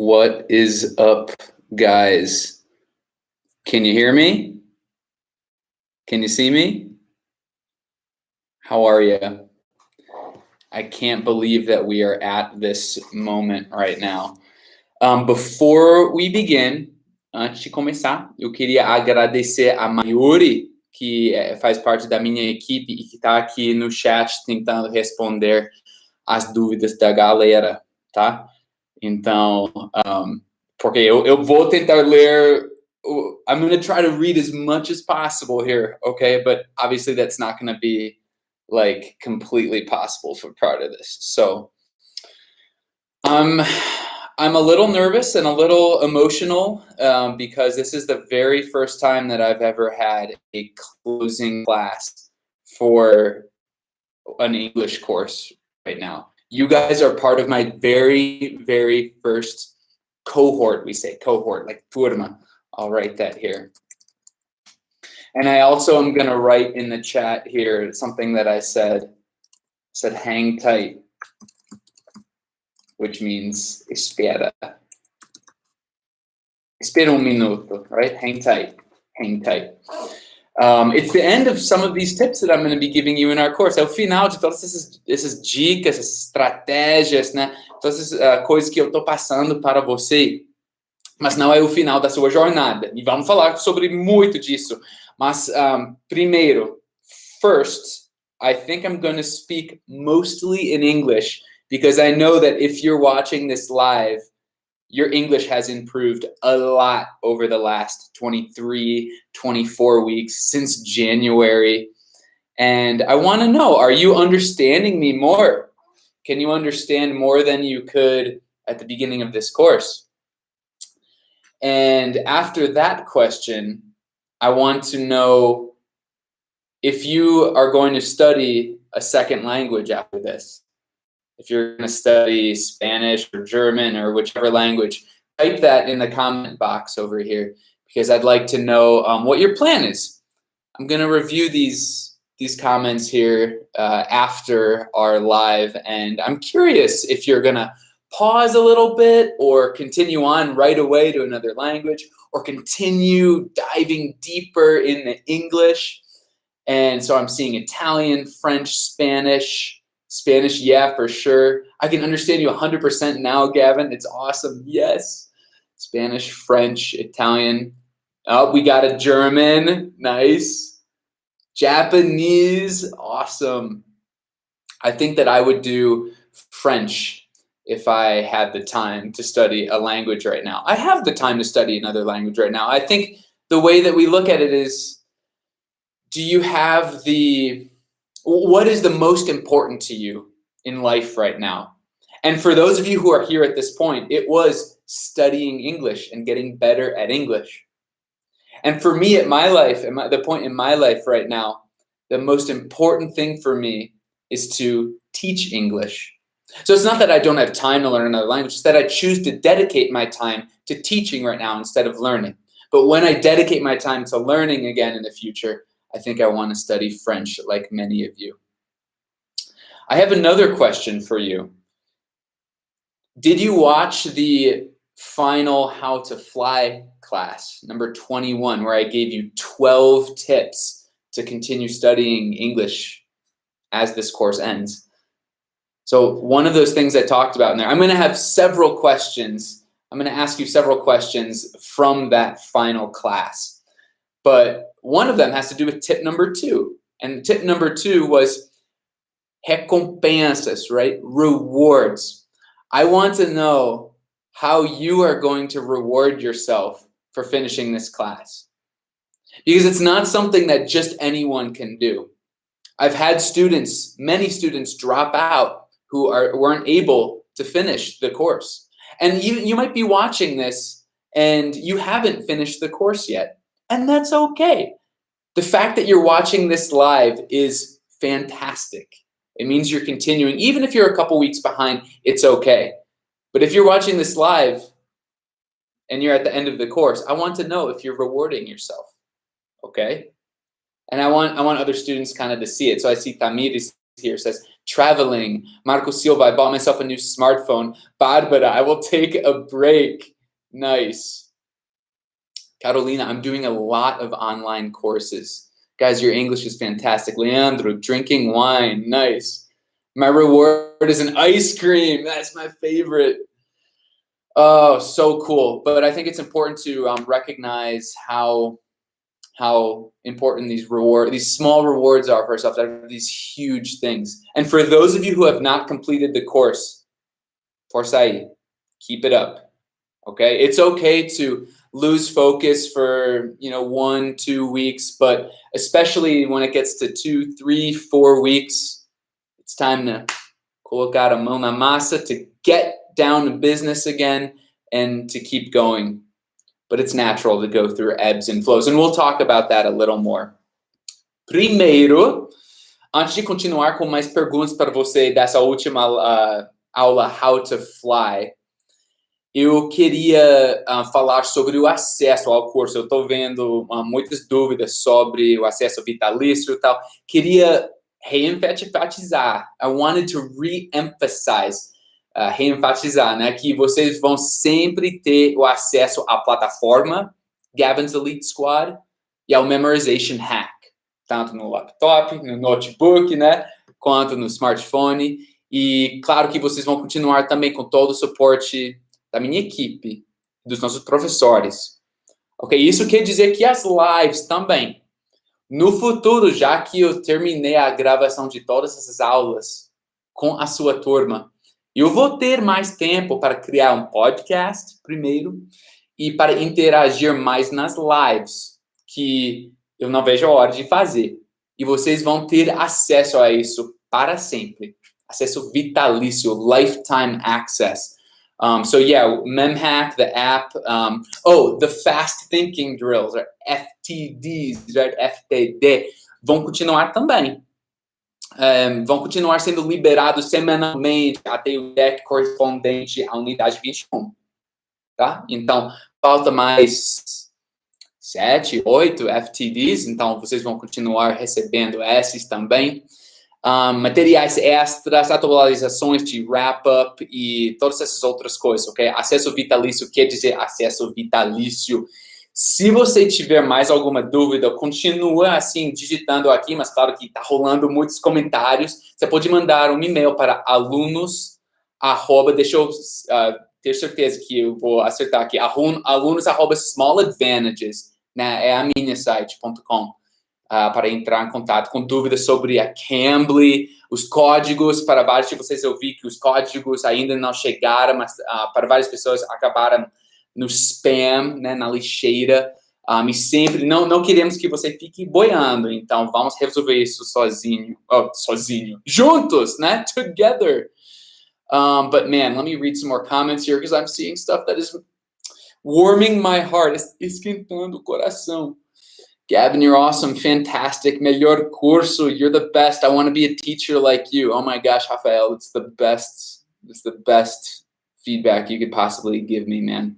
What is up, guys? Can you hear me? Can you see me? How are you? I can't believe that we are at this moment right now. Before we begin, antes de começar, eu queria agradecer a Mayuri, que faz parte da minha equipe e que está aqui no chat tentando responder as dúvidas da galera, tá? Então, porque eu vou tentar ler, I'm going to try to read as much as possible here, okay? But obviously that's not going to be like completely possible for part of this. So I'm a little nervous and a little emotional because this is the very first time that I've ever had a closing class for an English course right now. You guys are part of my very, very first cohort. We say cohort, like turma. I'll write that here. And I also am going to write in the chat here something that I said hang tight, which means espera. Espera minuto, right? Hang tight, hang tight. It's the end of some of these tips that I'm going to be giving you in our course. É o final de todas essas dicas, essas estratégias, né? Todas essas coisas que eu estou passando para você. Mas não é o final da sua jornada. E vamos falar sobre muito disso. Mas primeiro, first, I think I'm going to speak mostly in English because I know that if you're watching this live, your English has improved a lot over the last 23, 24 weeks since January. And I want to know, are you understanding me more? Can you understand more than you could at the beginning of this course? And after that question, I want to know if you are going to study a second language after this. If you're going to study Spanish or German or whichever language, type that in the comment box over here because I'd like to know what your plan is. I'm going to review these comments here after our live, and I'm curious if you're going to pause a little bit or continue on right away to another language or continue diving deeper in the English. And so I'm seeing Italian, French, Spanish, yeah, for sure. I can understand you 100% now, Gavin. It's awesome. Yes. Spanish, French, Italian. Oh, we got a German. Nice. Japanese. Awesome. I think that I would do French if I had the time to study a language right now. I have the time to study another language right now. I think the way that we look at it is, do you have what is the most important to you in life right now? And for those of you who are here at this point, it was studying English and getting better at English. And for me at my life, the point in my life right now, the most important thing for me is to teach English. So it's not that I don't have time to learn another language, it's that I choose to dedicate my time to teaching right now instead of learning. But when I dedicate my time to learning again in the future, I think I want to study French like many of you. I have another question for you. Did you watch the final How to Fly class, number 21, where I gave you 12 tips to continue studying English as this course ends? So one of those things I talked about in there, I'm going to have several questions. I'm going to ask you several questions from that final class. But one of them has to do with tip number 2. And tip number 2 was recompensas, right? Rewards. I want to know how you are going to reward yourself for finishing this class. Because it's not something that just anyone can do. I've had many students drop out who weren't able to finish the course. And you might be watching this and you haven't finished the course yet. And that's okay. The fact that you're watching this live is fantastic. It means you're continuing. Even if you're a couple weeks behind, it's okay. But if you're watching this live and you're at the end of the course, I want to know if you're rewarding yourself, okay? And I want other students kind of to see it. So I see Tamiris here says, traveling. Marco Silva, I bought myself a new smartphone. Barbara, I will take a break. Nice. Carolina, I'm doing a lot of online courses. Guys, your English is fantastic. Leandro, drinking wine. Nice. My reward is an ice cream. That's my favorite. Oh, so cool. But I think it's important to recognize how important these small rewards are for ourselves. These huge things. And for those of you who have not completed the course, força aí, keep it up. Okay, it's okay to lose focus for 1-2 weeks, but especially when it gets to 2, 3, 4 weeks, it's time to colocar a mão na massa, to get down to business again and to keep going. But it's natural to go through ebbs and flows, and we'll talk about that a little more. Primeiro, antes de continuar com mais perguntas para você dessa última aula How to Fly, eu queria falar sobre o acesso ao curso. Eu estou vendo muitas dúvidas sobre o acesso vitalício e tal. Queria reenfatizar. I wanted to re-emphasize, reenfatizar, né, que vocês vão sempre ter o acesso à plataforma Gavin'S Elite Squad e ao Memorization Hack, tanto no laptop, no notebook, né, quanto no smartphone. E claro que vocês vão continuar também com todo o suporte da minha equipe, dos nossos professores. Ok? Isso quer dizer que as lives também. No futuro, já que eu terminei a gravação de todas essas aulas com a sua turma, eu vou ter mais tempo para criar um podcast primeiro e para interagir mais nas lives, que eu não vejo a hora de fazer. E vocês vão ter acesso a isso para sempre. Acesso vitalício, lifetime access. So yeah, MemHack, the app. The fast thinking drills, or FTDs, right? FTD, vão continuar também. Vão continuar sendo liberados semanalmente até o deck correspondente à unidade 21. Tá? Então, falta mais 7, 8 FTDs, então vocês vão continuar recebendo esses também. Materiais extras, atualizações de wrap-up e todas essas outras coisas, ok? Acesso vitalício quer dizer acesso vitalício. Se você tiver mais alguma dúvida, continua assim, digitando aqui, mas claro que está rolando muitos comentários. Você pode mandar um e-mail para alunos, deixa eu ter certeza que eu vou acertar aqui, alunos@smalladvantages, né? É a minha site.com. Para entrar em contato com dúvidas sobre a Cambly, os códigos. Para vários de vocês eu vi que os códigos ainda não chegaram, mas para várias pessoas acabaram no spam, né, na lixeira. E sempre, não queremos que você fique boiando, então vamos resolver isso sozinho, juntos, né, together. But man, let me read some more comments here, because I'm seeing stuff that is warming my heart, esquentando o coração. Gavin, you're awesome, fantastic, melhor curso, you're the best, I want to be a teacher like you. Oh my gosh, Rafael, it's the best feedback you could possibly give me, man.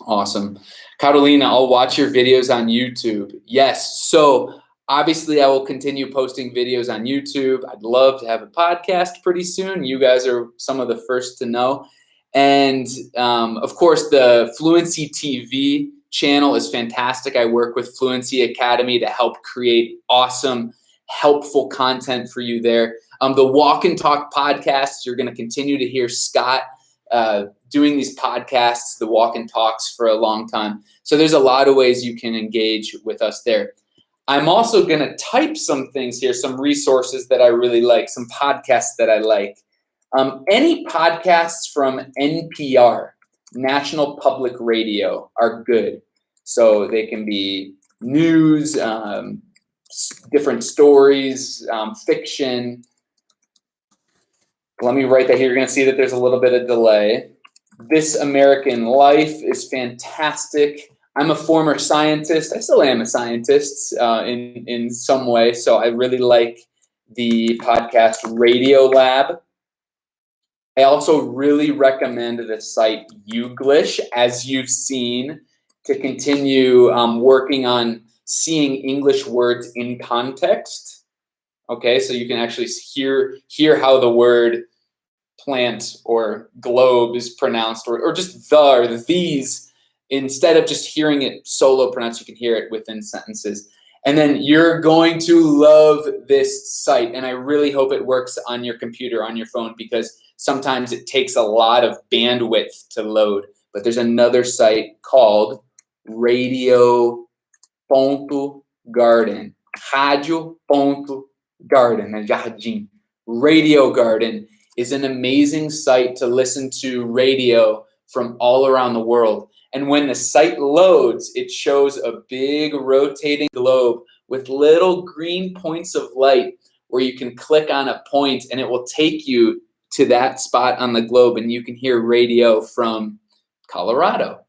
Awesome. Carolina, I'll watch your videos on YouTube. Yes, so obviously I will continue posting videos on YouTube. I'd love to have a podcast pretty soon. You guys are some of the first to know. And of course, the Fluency TV channel is fantastic. I work with Fluency Academy to help create awesome, helpful content for you there. The Walk and Talk podcasts, you're going to continue to hear Scott doing these podcasts, the Walk and Talks, for a long time. So there's a lot of ways you can engage with us there. I'm also going to type some things here, some resources that I really like, some podcasts that I like. Any podcasts from NPR, National Public Radio, are good. So they can be news, different stories, fiction. Let me write that here. You're going to see that there's a little bit of delay. This American Life is fantastic. I'm a former scientist. I still am a scientist in some way. So I really like the podcast Radio Lab. I also really recommend the site Youglish, as you've seen, to continue working on seeing English words in context. Okay, so you can actually hear how the word plant or globe is pronounced, or just the or these. Instead of just hearing it solo pronounced, you can hear it within sentences. And then you're going to love this site. And I really hope it works on your computer, on your phone, because sometimes it takes a lot of bandwidth to load. But there's another site called Radio.Garden. Radio.Garden, jardim. Radio Garden is an amazing site to listen to radio from all around the world. And when the site loads, it shows a big rotating globe with little green points of light where you can click on a point and it will take you to that spot on the globe, and you can hear radio from Colorado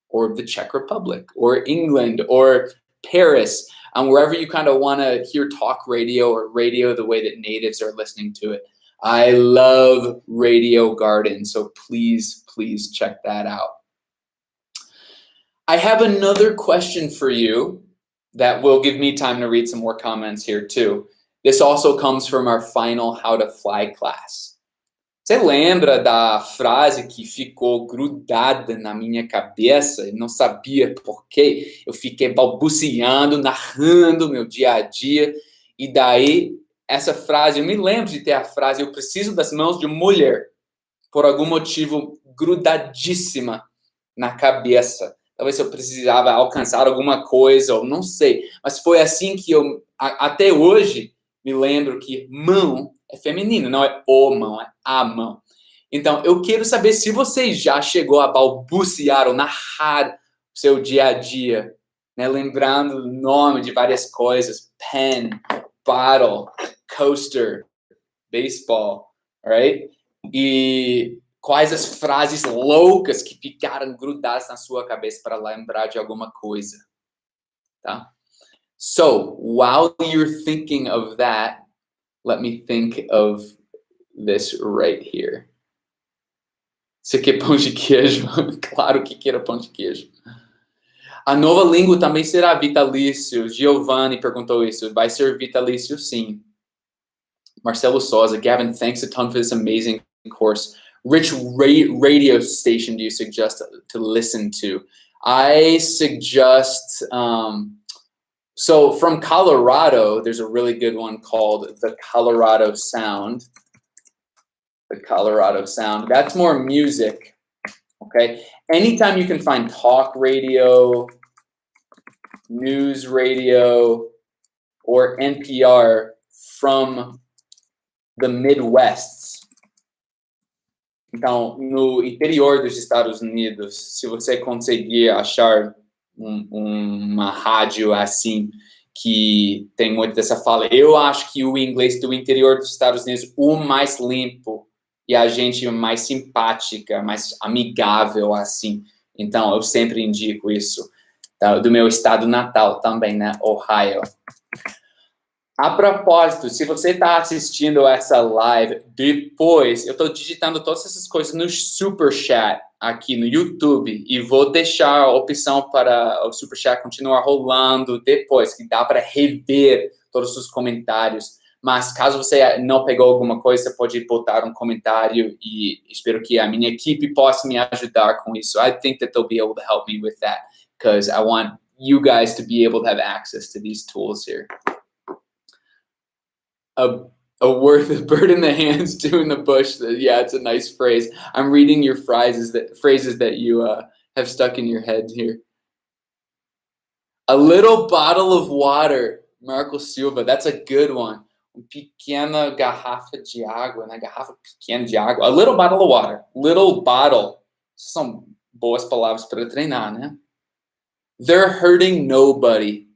or the Czech Republic or England or Paris, wherever you kind of want to hear talk radio or radio the way that natives are listening to it. I love Radio Garden, so please, please check that out. I have another question for you that will give me time to read some more comments here too. This also comes from our final How to Fly class. Você lembra da frase que ficou grudada na minha cabeça e não sabia por quê? Eu fiquei balbuciando, narrando meu dia a dia, e daí essa frase, eu me lembro de ter a frase: eu preciso das mãos de mulher, por algum motivo grudadíssima na cabeça. Talvez eu precisava alcançar alguma coisa, ou não sei. Mas foi assim que eu, até hoje, me lembro que mão é feminino, não é o mão, é a mão. Então, eu quero saber se você já chegou a balbuciar ou narrar o seu dia a dia, né? Lembrando o nome de várias coisas: pen, bottle, coaster, baseball, right? E quais as frases loucas que ficaram grudadas na sua cabeça para lembrar de alguma coisa, tá? So, while you're thinking of that, let me think of this right here. Você quer pão de queijo? Claro que quero pão de queijo. A nova língua também será vitalício. Giovanni perguntou isso. Vai ser vitalício, sim. Marcelo Souza, Gavin, thanks a ton for this amazing course. Which radio station do you suggest to listen to? I suggest, so from Colorado, there's a really good one called the Colorado Sound. The Colorado Sound. That's more music, okay? Anytime you can find talk radio, news radio, or NPR from the Midwest. Então, no interior dos Estados Unidos, se você conseguir achar uma rádio assim, que tem muito dessa fala, eu acho que o inglês do interior dos Estados Unidos, o mais limpo, e a gente mais simpática, mais amigável, assim. Então, eu sempre indico isso. Do meu estado natal também, né? Ohio. A propósito, se você está assistindo essa live depois, eu estou digitando todas essas coisas no Super Chat aqui no YouTube e vou deixar a opção para o Super Chat continuar rolando depois, que dá para rever todos os comentários. Mas caso você não pegou alguma coisa, você pode botar um comentário e espero que a minha equipe possa me ajudar com isso. I think that they'll be able to help me with that because I want you guys to be able to have access to these tools here. A bird in the hands, two in the bush. Yeah, it's a nice phrase. I'm reading your phrases that you have stuck in your head here. A little bottle of water, Marco Silva. That's a good one. Pequena garrafa de água, né? Garrafa pequena de água. A little bottle of water. Little bottle. São boas palavras para treinar, né? They're hurting nobody.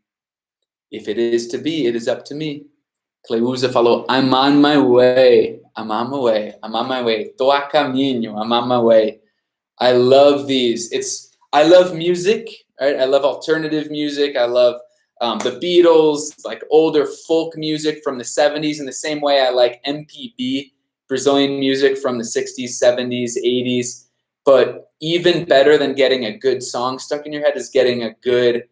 If it is to be, it is up to me. Cleusa falou, I'm on my way. I'm on my way. I'm on my way. Tô a caminho. I'm on my way. I love these. I love music, right? I love alternative music. I love the Beatles, like older folk music from the 70s, in the same way I like MPB, Brazilian music from the 60s, 70s, 80s. But even better than getting a good song stuck in your head is getting a good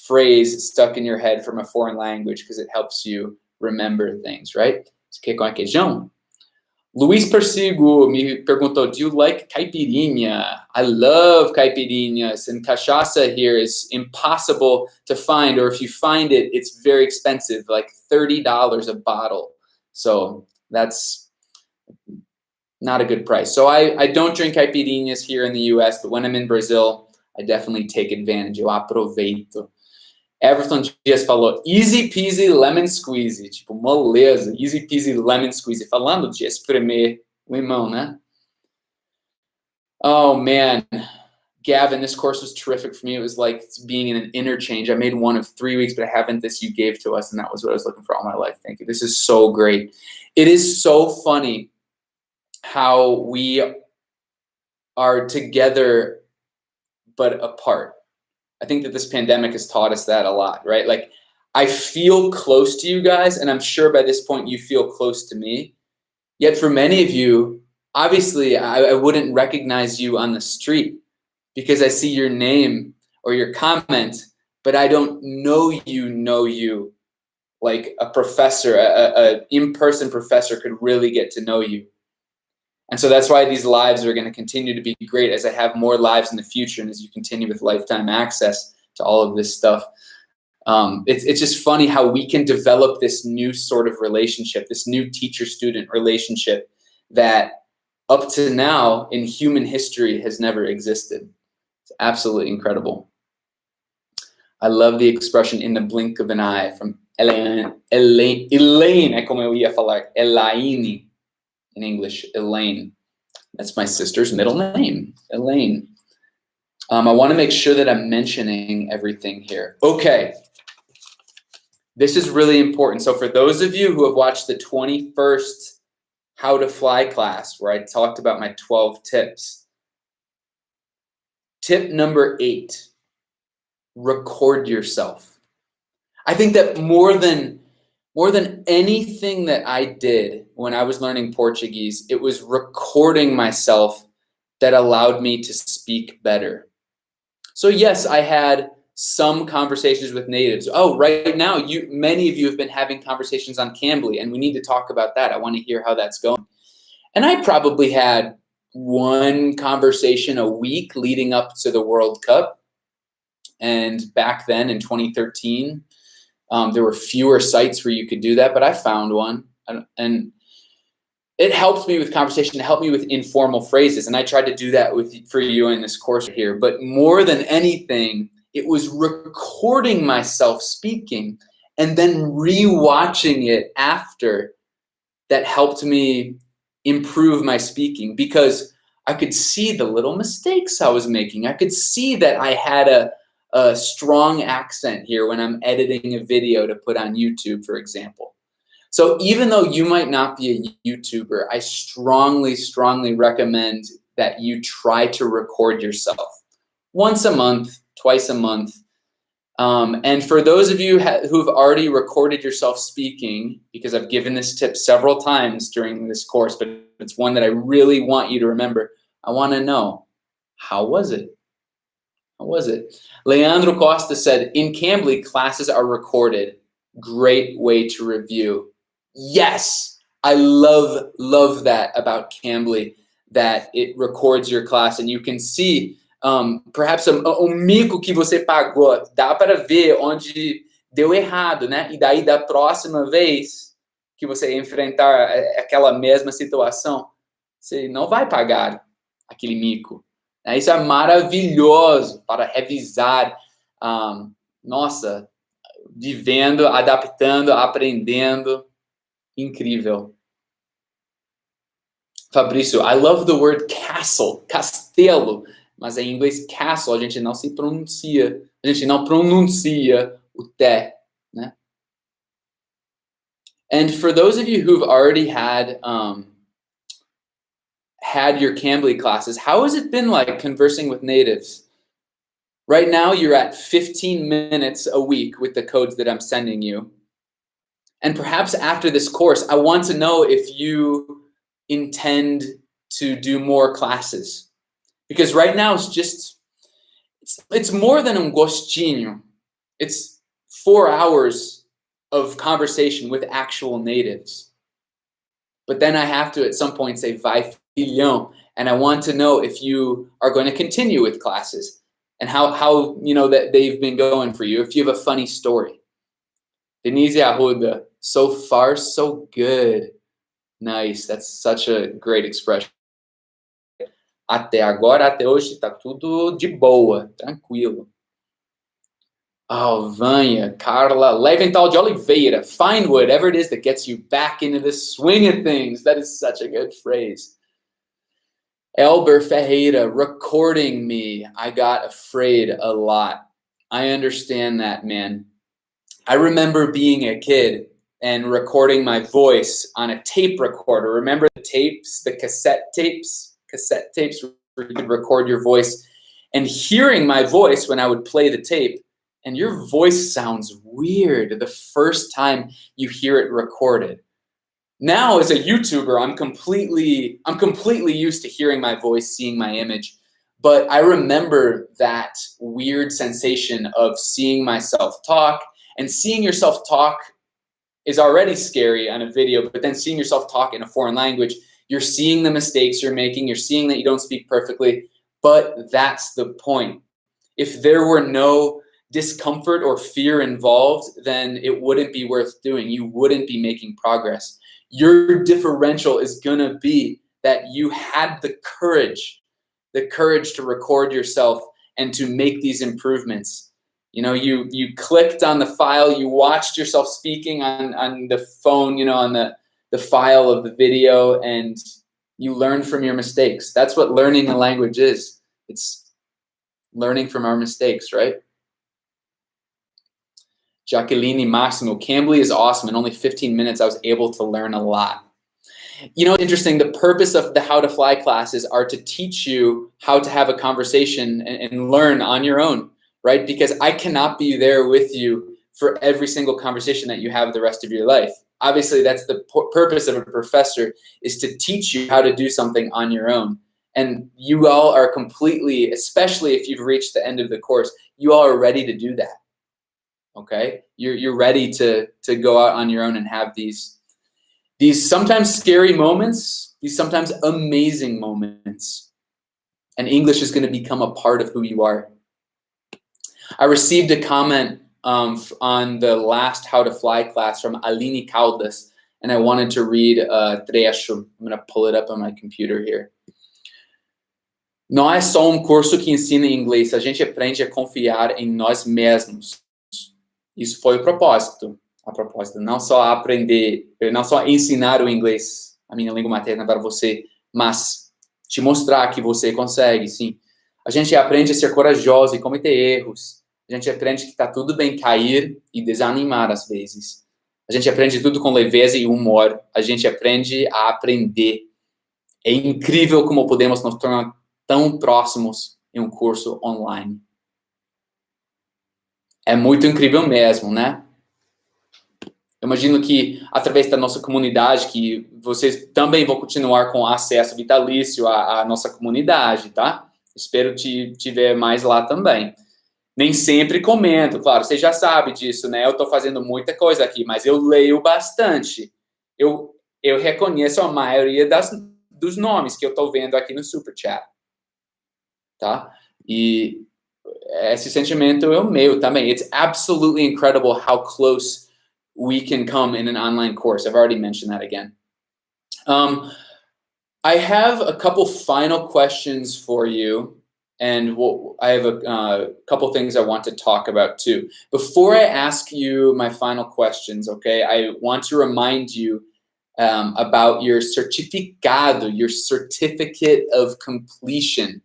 phrase stuck in your head from a foreign language, because it helps you remember things, right? Isso aqui é com requeijão. Luiz Persigo me perguntou, do you like caipirinha? I love caipirinhas, and cachaça here is impossible to find, or if you find it, it's very expensive, like $30 a bottle. So that's not a good price. So I don't drink caipirinhas here in the US, but when I'm in Brazil, I definitely take advantage. Eu aproveito. Everton Dias falou, easy peasy lemon squeezy. Tipo, moleza, easy peasy lemon squeezy. Falando de espremer limão, né? Oh, man. Gavin, this course was terrific for me. It was like being in an interchange. I made one of 3 weeks, but I haven't this you gave to us, and that was what I was looking for all my life. Thank you. This is so great. It is so funny how we are together but apart. I think that this pandemic has taught us that a lot, right? Like, I feel close to you guys, and I'm sure by this point you feel close to me. Yet for many of you, obviously, I wouldn't recognize you on the street because I see your name or your comment, but I don't know you like a professor, a in-person professor could really get to know you. And so that's why these lives are going to continue to be great as I have more lives in the future and as you continue with lifetime access to all of this stuff. It's just funny how we can develop this new sort of relationship, this new teacher-student relationship that up to now in human history has never existed. It's absolutely incredible. I love the expression in the blink of an eye from Elaine, é como eu ia falar, Elaine. In English, Elaine. That's my sister's middle name, Elaine. I want to make sure that I'm mentioning everything here. Okay. This is really important. So for those of you who have watched the 21st How to Fly class, where I talked about my 12 tips, tip number 8, record yourself. I think that more than anything that I did when I was learning Portuguese, it was recording myself that allowed me to speak better. So yes, I had some conversations with natives. Oh, right now, many of you have been having conversations on Cambly, and we need to talk about that. I want to hear how that's going. And I probably had one conversation a week leading up to the World Cup. And back then in 2013, there were fewer sites where you could do that, but I found one. And it helped me with conversation, it helped me with informal phrases. And I tried to do that for you in this course here. But more than anything, it was recording myself speaking and then rewatching it after that helped me improve my speaking because I could see the little mistakes I was making. I could see that I had a strong accent here when I'm editing a video to put on YouTube, for example. So even though you might not be a YouTuber, I strongly, strongly recommend that you try to record yourself once a month, twice a month. And for those of you who've already recorded yourself speaking, because I've given this tip several times during this course, but it's one that I really want you to remember, I want to know, how was it? How was it? Leandro Costa said, in Cambly, classes are recorded. Great way to review. Yes, I love that about Cambly, that it records your class and you can see perhaps mico que você pagou. Dá para ver onde deu errado, né? E daí da próxima vez que você enfrentar aquela mesma situação, você não vai pagar aquele mico. Isso é maravilhoso para revisar. Nossa, vivendo, adaptando, aprendendo. Incrível. Fabrício, I love the word castle, castelo. Mas em inglês, castle, a gente não se pronuncia. A gente não pronuncia o T, né? And for those of you who've already had your Cambly classes, how has it been like conversing with natives? Right now, you're at 15 minutes a week with the codes that I'm sending you. And perhaps after this course, I want to know if you intend to do more classes. Because right now, it's more than un gostinho. It's 4 hours of conversation with actual natives. But then I have to at some point say, vai filhão, and I want to know if you are going to continue with classes and how you know that they've been going for you, if you have a funny story. Denise Arruda, so far so good. Nice, that's such a great expression. Até agora, até hoje, tá tudo de boa, tranquilo. Oh, Vânia, Carla, Leventhal de Oliveira, find whatever it is that gets you back into the swing of things. That is such a good phrase. Elber Ferreira, recording me. I got afraid a lot. I understand that, man. I remember being a kid and recording my voice on a tape recorder. Remember the tapes, the cassette tapes? Cassette tapes where you could record your voice, and hearing my voice when I would play the tape, and your voice sounds weird the first time you hear it recorded. Now as a YouTuber, I'm completely used to hearing my voice, seeing my image, but I remember that weird sensation of seeing myself talk, and seeing yourself talk is already scary on a video, but then seeing yourself talk in a foreign language, you're seeing the mistakes you're making, you're seeing that you don't speak perfectly, but that's the point. If there were no discomfort or fear involved, then it wouldn't be worth doing. You wouldn't be making progress. Your differential is gonna be that you had the courage to record yourself and to make these improvements. You know, you clicked on the file, you watched yourself speaking on the phone, you know, on the file of the video, and you learn from your mistakes. That's what learning a language is. It's learning from our mistakes, right? Jacqueline Maximo, Cambly is awesome. In only 15 minutes, I was able to learn a lot. You know, it's interesting. The purpose of the How to Fly classes are to teach you how to have a conversation and learn on your own, right? Because I cannot be there with you for every single conversation that you have the rest of your life. Obviously, that's the purpose of a professor, is to teach you how to do something on your own. And you all are completely, especially if you've reached the end of the course, you all are ready to do that. Okay, you're ready to go out on your own and have these sometimes scary moments, these sometimes amazing moments, and English is going to become a part of who you are. I received a comment on the last How to Fly class from Aline Caldas, and I wanted to read a trecho. I'm going to pull it up on my computer here. Não é só curso que ensina inglês, a gente aprende a confiar em nós mesmos. Isso foi o propósito. A propósito, não só aprender, não só ensinar o inglês, a minha língua materna, para você, mas te mostrar que você consegue, sim. A gente aprende a ser corajoso e cometer erros. A gente aprende que está tudo bem cair e desanimar às vezes. A gente aprende tudo com leveza e humor. A gente aprende a aprender. É incrível como podemos nos tornar tão próximos em um curso online. É muito incrível mesmo, né? Eu imagino que, através da nossa comunidade, que vocês também vão continuar com acesso vitalício à nossa comunidade, tá? Espero te ver mais lá também. Nem sempre comento, claro, você já sabe disso, né? Eu tô fazendo muita coisa aqui, mas eu leio bastante. Eu reconheço a maioria dos nomes que eu tô vendo aqui no Super Chat, tá? E esse sentimento é o meu também. It's absolutely incredible how close we can come in an online course. I've already mentioned that again. I have a couple final questions for you, and I have a couple things I want to talk about too. Before I ask you my final questions, okay, I want to remind you about your certificado, your certificate of completion.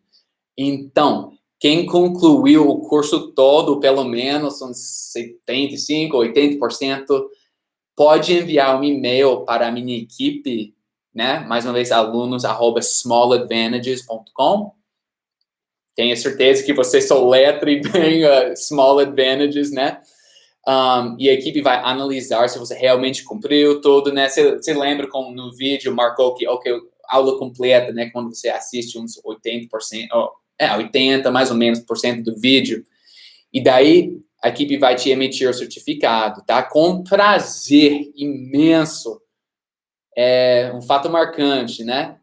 Então, quem concluiu o curso todo, pelo menos uns 75%, 80%, pode enviar um e-mail para a minha equipe, né? Mais uma vez, alunos@smalladvantages.com. Tenho certeza que você soletre bem Small Advantages, né? E a equipe vai analisar se você realmente cumpriu tudo, né? Você lembra como no vídeo marcou que, ok, aula completa, né? Quando você assiste uns 80%, 80 mais ou menos % do vídeo. E daí a equipe vai te emitir o certificado, tá? Com prazer imenso. É um fato marcante, né?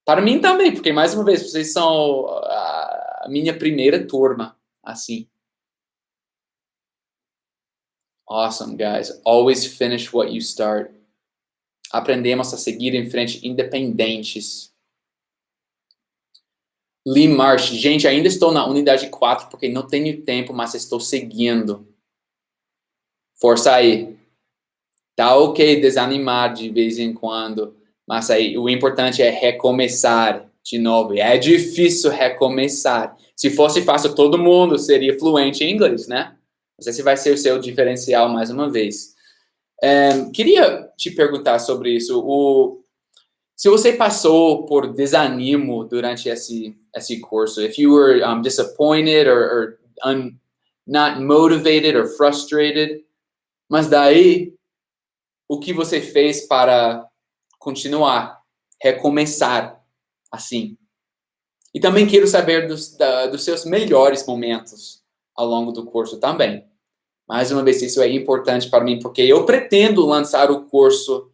Para mim também, porque, mais uma vez, vocês são a minha primeira turma, assim. Awesome, guys. Always finish what you start. Aprendemos a seguir em frente independentes. Lee Marsh. Gente, ainda estou na unidade 4 porque não tenho tempo, mas estou seguindo. Força aí. Tá ok desanimar de vez em quando, mas aí o importante é recomeçar de novo. E é difícil recomeçar. Se fosse fácil, todo mundo seria fluente em inglês, né? Não sei se vai ser o seu diferencial mais uma vez. Queria te perguntar sobre isso. Se você passou por desanimo durante esse curso, if you were disappointed or not motivated or frustrated, mas daí o que você fez para continuar, recomeçar assim? E também quero saber dos seus melhores momentos ao longo do curso também. Mais uma vez, isso é importante para mim, porque eu pretendo lançar o curso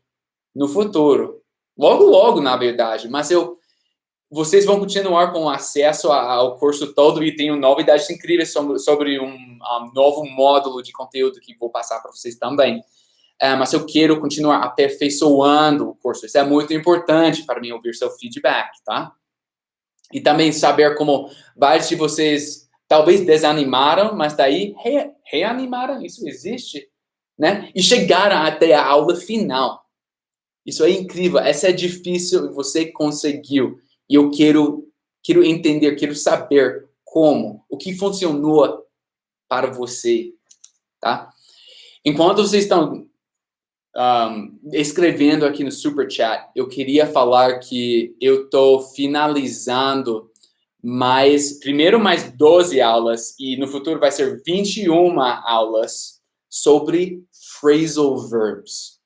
no futuro. Logo, logo, na verdade. Mas vocês vão continuar com acesso ao curso todo e tenho novidades incríveis sobre um novo módulo de conteúdo que vou passar para vocês também. Mas eu quero continuar aperfeiçoando o curso. Isso é muito importante para mim, ouvir seu feedback, tá? E também saber como vários de vocês talvez desanimaram, mas daí reanimaram, isso existe, né? E chegaram até a aula final. Isso é incrível, essa é difícil e você conseguiu. E eu quero entender, quero saber como, o que funcionou para você, tá? Enquanto vocês estão escrevendo aqui no Super Chat, eu queria falar que eu estou finalizando primeiro mais 12 aulas, e no futuro vai ser 21 aulas sobre phrasal verbs.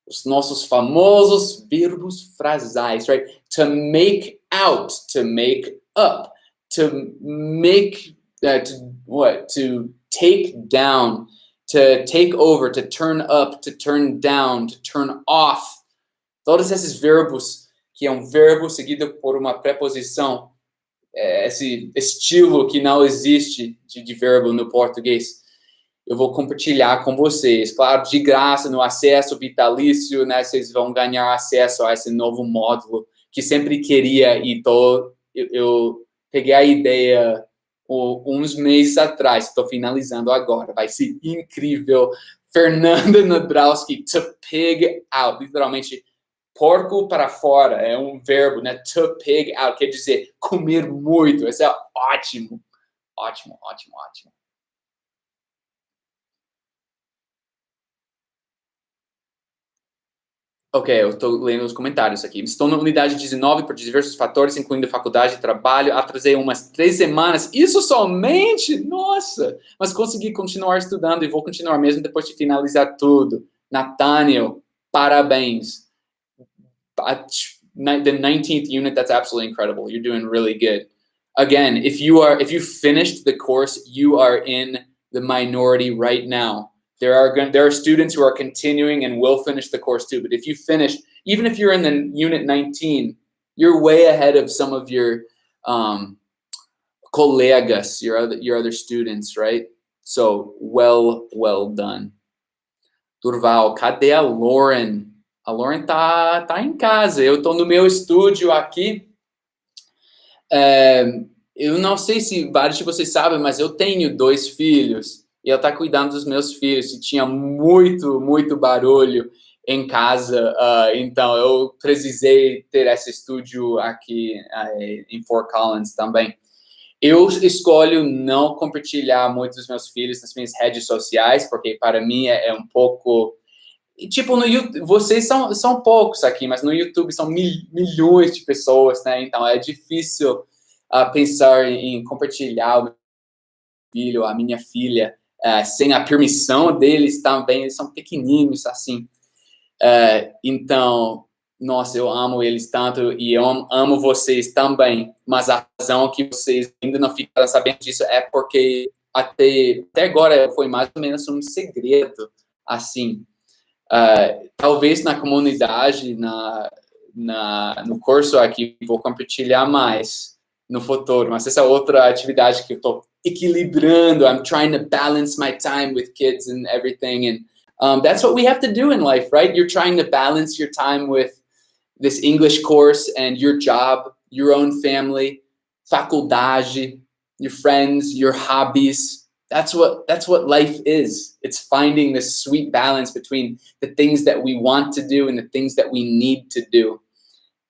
Os nossos famosos verbos frasais, right? To make out, to make up, to make, to take down, to take over, to turn up, to turn down, to turn off. Todos esses verbos, que é um verbo seguido por uma preposição, esse estilo que não existe de verbo no português, eu vou compartilhar com vocês. Claro, de graça, no acesso vitalício, né? Vocês vão ganhar acesso a esse novo módulo que sempre queria e eu peguei a ideia uns meses atrás, estou finalizando agora. Vai ser incrível. Fernanda Nadrauski, to pig out. Literalmente, porco para fora. É um verbo, né? To pig out. Quer dizer, comer muito. Isso é ótimo. Ótimo, ótimo, ótimo. Ok, eu estou lendo os comentários aqui. Estou na unidade 19 por diversos fatores, incluindo faculdade e trabalho. Atrasei umas 3 semanas. Isso somente? Nossa! Mas consegui continuar estudando e vou continuar mesmo depois de finalizar tudo. Nathaniel, parabéns. The 19th unit, that's absolutely incredible. You're doing really good. Again, if you finished the course, you are in the minority right now. There are students who are continuing and will finish the course too. But if you finish, even if you're in the unit 19, you're way ahead of some of your colegas, your other students, right? So well done. Durval, cadê a Lauren? A Lauren tá em casa. Eu tô no meu estúdio aqui. Eu não sei se vários de vocês sabem, mas eu tenho 2 filhos. E ela está cuidando dos meus filhos. E tinha muito barulho em casa. Então, eu precisei ter esse estúdio aqui em Fort Collins também. Eu escolho não compartilhar muito dos meus filhos nas minhas redes sociais, porque para mim é um pouco... Tipo, no YouTube, vocês são poucos aqui, mas no YouTube são milhões de pessoas, né? Então, é difícil pensar em compartilhar o meu filho, a minha filha, sem a permissão deles também. Eles são pequeninos, assim. Então, nossa, eu amo eles tanto e eu amo vocês também. Mas a razão que vocês ainda não ficaram sabendo disso é porque até agora foi mais ou menos um segredo, assim. Talvez na comunidade, no curso aqui, vou compartilhar mais no futuro, mas essa é outra atividade que eu estou equilibrando. I'm trying to balance my time with kids and everything, and that's what we have to do in life, right? You're trying to balance your time with this English course and your job, your own family, faculdade, your friends, your hobbies. That's what life is. It's finding this sweet balance between the things that we want to do and the things that we need to do.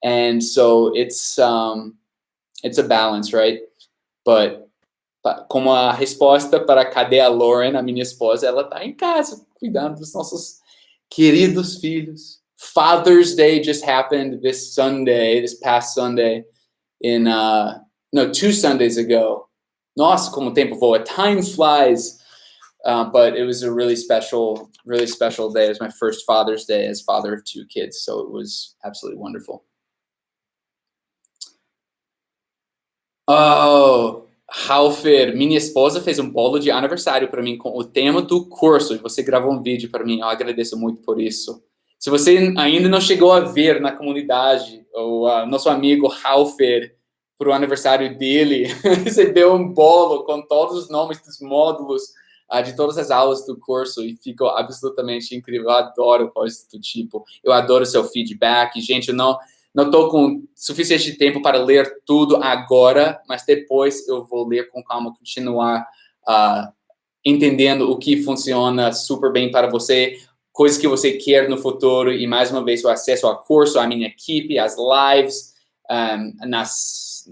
And so it's a balance, right? But como a resposta para cadê a Lauren, a minha esposa, ela tá em casa, cuidando dos nossos queridos filhos. Father's Day just happened this past Sunday, 2 Sundays ago. Nossa, como o tempo voa. Time flies. But it was a really special day. It was my first Father's Day as father of 2 kids, so it was absolutely wonderful. Oh, Ralfer, minha esposa fez um bolo de aniversário para mim com o tema do curso e você gravou um vídeo para mim. Eu agradeço muito por isso. Se você ainda não chegou a ver na comunidade, o nosso amigo Ralfer, para o aniversário dele, recebeu um bolo com todos os nomes dos módulos de todas as aulas do curso e ficou absolutamente incrível. Eu adoro coisas do tipo. Eu adoro seu feedback. Gente, eu não estou com suficiente tempo para ler tudo agora, mas depois eu vou ler com calma, continuar entendendo o que funciona super bem para você, coisas que você quer no futuro, e mais uma vez o acesso ao curso, à minha equipe, às lives, nas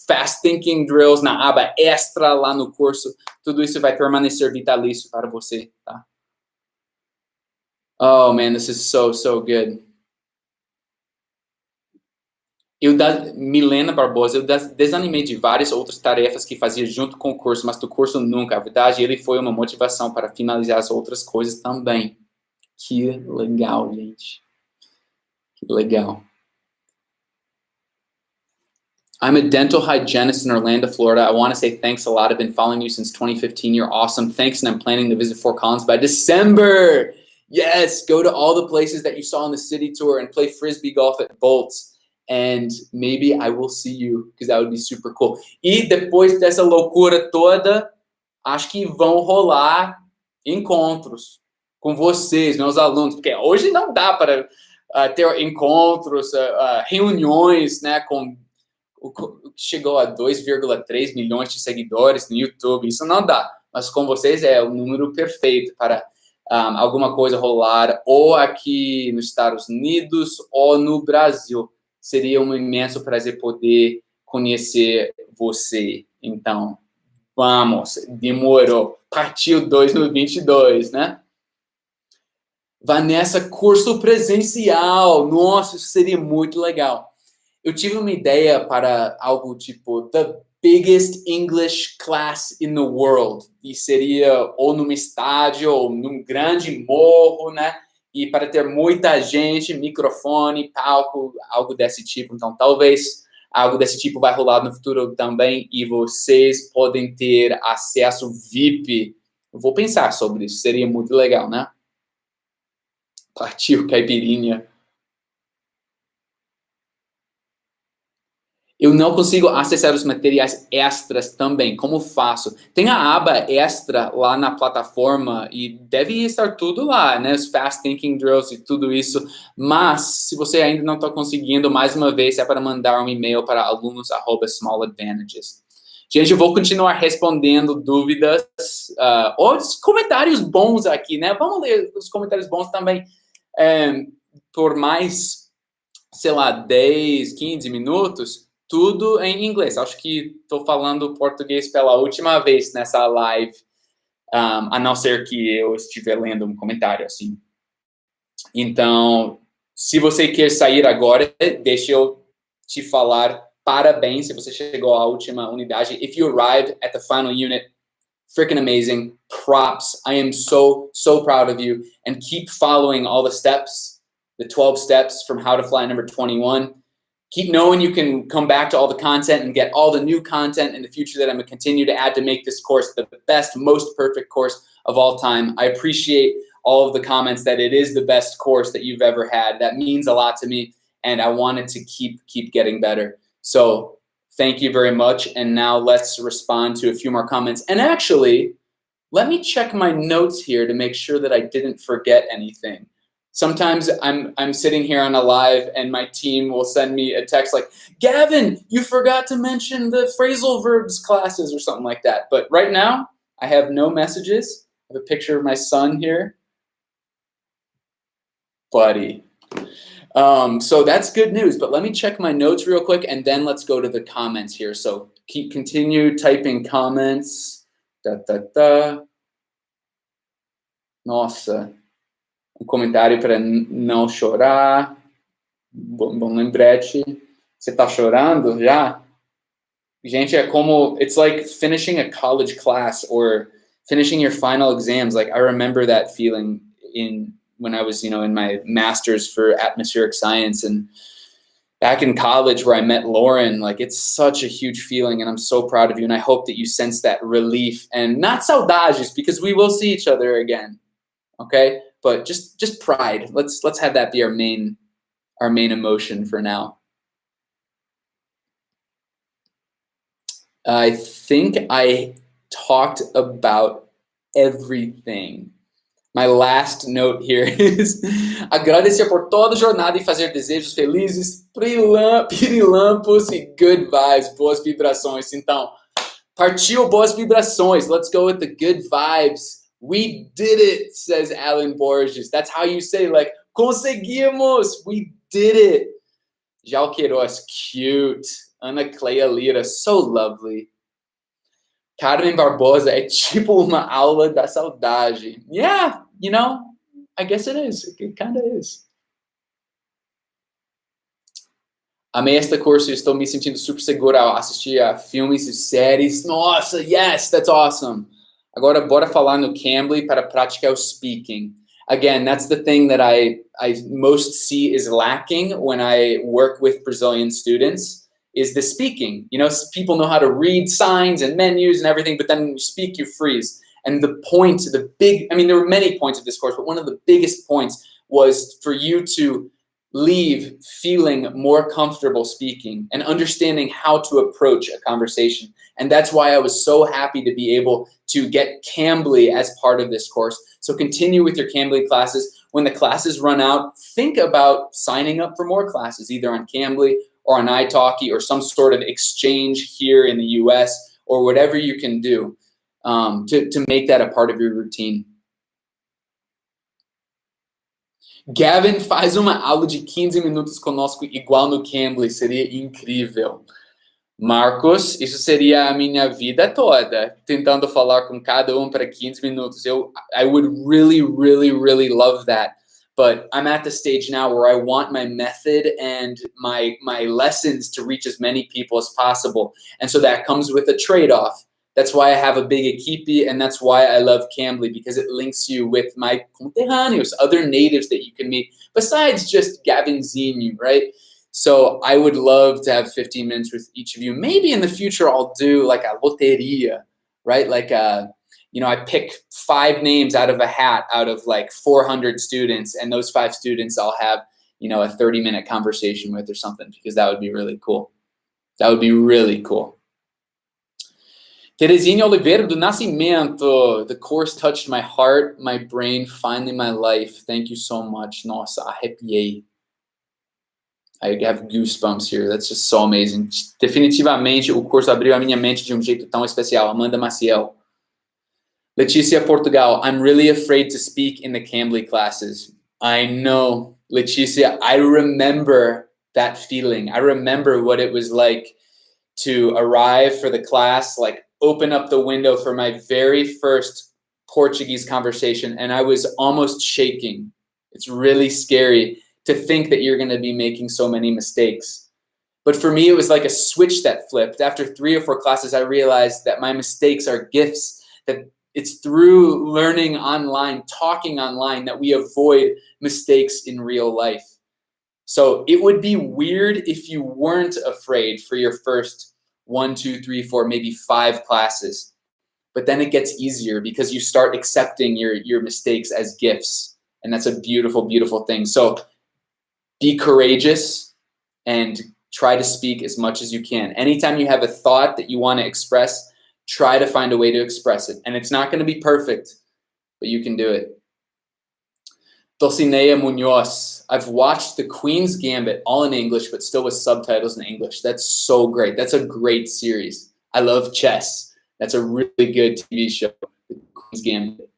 fast thinking drills, na aba extra lá no curso, tudo isso vai permanecer vitalício para você, tá? Oh man, this is so good. Milena Barbosa, eu desanimei de várias outras tarefas que fazia junto com o curso, mas do curso nunca. A verdade, ele foi uma motivação para finalizar as outras coisas também. Que legal, gente. Que legal. I'm a dental hygienist in Orlando, Florida. I want to say thanks a lot. I've been following you since 2015. You're awesome. Thanks, and I'm planning to visit Fort Collins by December. Yes, go to all the places that you saw on the city tour and play Frisbee golf at Bolts. And maybe I will see you, because that would be super cool. E depois dessa loucura toda, acho que vão rolar encontros com vocês, meus alunos, porque hoje não dá para ter encontros, reuniões, né, com o que chegou a 2,3 milhões de seguidores no YouTube. Isso não dá, mas com vocês é o número perfeito para alguma coisa rolar, ou aqui nos Estados Unidos, ou no Brasil. Seria um imenso prazer poder conhecer você. Então, vamos, demorou. Partiu 2022, né? Vanessa, curso presencial. Nossa, isso seria muito legal. Eu tive uma ideia para algo tipo The Biggest English Class in the World. E seria ou num estádio, ou num grande morro, né? E para ter muita gente, microfone, palco, algo desse tipo. Então, talvez algo desse tipo vai rolar no futuro também. E vocês podem ter acesso VIP. Eu vou pensar sobre isso. Seria muito legal, né? Partiu caipirinha. Eu não consigo acessar os materiais extras também. Como faço? Tem a aba extra lá na plataforma e deve estar tudo lá, né? Os Fast Thinking Drills e tudo isso. Mas, se você ainda não está conseguindo, mais uma vez, é para mandar um e-mail para alunos@smalladvantages. Gente, eu vou continuar respondendo dúvidas ou os comentários bons aqui, né? Vamos ler os comentários bons também por mais, sei lá, 10, 15 minutos. Tudo em inglês. Acho que estou falando português pela última vez nessa live, a não ser que eu estiver lendo um comentário assim. Então, se você quer sair agora, deixa eu te falar parabéns se você chegou à última unidade. If you arrived at the final unit, freaking amazing. Props. I am so proud of you. And keep following all the steps, the 12 steps from How to Fly number 21. keep knowing you can come back to all the content and get all the new content in the future that I'm going to continue to add to make this course the best, most perfect course of all time. I appreciate all of the comments that it is the best course that you've ever had. That means a lot to me, and I wanted to keep getting better. So thank you very much. And now let's respond to a few more comments. And actually, let me check my notes here to make sure that I didn't forget anything. Sometimes I'm sitting here on a live and my team will send me a text like, Gavin, you forgot to mention the phrasal verbs classes or something like that. But right now, I have no messages. I have a picture of my son here. Buddy. So that's good news, but let me check my notes real quick and then let's go to the comments here. So continue typing comments. Nossa. Comentário para não chorar. Bom lembrete. Você tá chorando já? Gente, é como, it's like finishing a college class or finishing your final exams. Like I remember that feeling when I was, in my master's for atmospheric science and back in college where I met Lauren. Like it's such a huge feeling and I'm so proud of you. And I hope that you sense that relief and not saudades because we will see each other again. Okay? But just pride. Let's have that be our main emotion for now. I think I talked about everything. My last note here is agradecer por toda a jornada e fazer desejos felizes, pirilampos e good vibes, boas vibrações. Então, partiu boas vibrações. Let's go with the good vibes. We did it, says Alan Borges. That's how you say, like, conseguimos, we did it. Jal Queiroz, cute. Ana Cleia Lira, so lovely. Carmen Barbosa, é tipo uma aula da saudade. Yeah, I guess it is. It kind of is. Amei este curso e estou me sentindo super segura ao assistir a filmes e séries. Nossa, yes, that's awesome. Agora, bora falar no Cambly para praticar o speaking. Again, that's the thing that I most see is lacking when I work with Brazilian students is the speaking. People know how to read signs and menus and everything, but then when you speak, you freeze. And there were many points of this course, but one of the biggest points was for you to leave feeling more comfortable speaking and understanding how to approach a conversation. And that's why I was so happy to be able to get Cambly as part of this course. So continue with your Cambly classes. When the classes run out, think about signing up for more classes, either on Cambly or on italki or some sort of exchange here in the US or whatever you can do to make that a part of your routine. Gavin, faz uma aula de 15 minutos conosco igual no Cambly, seria incrível. Marcos, isso seria a minha vida toda, tentando falar com cada para 15 minutos. I would really, really, really love that. But I'm at the stage now where I want my method and my lessons to reach as many people as possible. And so that comes with a trade-off. That's why I have a big equipe, and that's why I love Cambly, because it links you with my conterrâneos, other natives that you can meet, besides just Gavin'S, right? So I would love to have 15 minutes with each of you. Maybe in the future I'll do like a loteria, right? Like I pick 5 names out of a hat out of like 400 students, and those 5 students I'll have, a 30-minute conversation with or something, because that would be really cool. That would be really cool. Terezinha Oliveira do Nascimento. The course touched my heart, my brain, finally my life. Thank you so much. Nossa, arrepiei. I have goosebumps here. That's just so amazing. Definitivamente, o curso abriu a minha mente de jeito tão especial. Amanda Maciel. Letícia Portugal. I'm really afraid to speak in the Cambly classes. I know, Letícia. I remember that feeling. I remember what it was like to arrive for the class, like open up the window for my very first Portuguese conversation, and I was almost shaking. It's really scary to think that you're going to be making so many mistakes. But for me, it was like a switch that flipped. After 3 or 4 classes, I realized that my mistakes are gifts, that it's through learning online, talking online, that we avoid mistakes in real life. So it would be weird if you weren't afraid for your first 1, 2, 3, 4, maybe 5 classes. But then it gets easier because you start accepting your mistakes as gifts. And that's a beautiful, beautiful thing. So be courageous and try to speak as much as you can. Anytime you have a thought that you want to express, try to find a way to express it. And it's not going to be perfect, but you can do it. Dulcinea Munoz. I've watched The Queen's Gambit all in English, but still with subtitles in English. That's so great. That's a great series. I love chess. That's a really good TV show, The Queen's Gambit.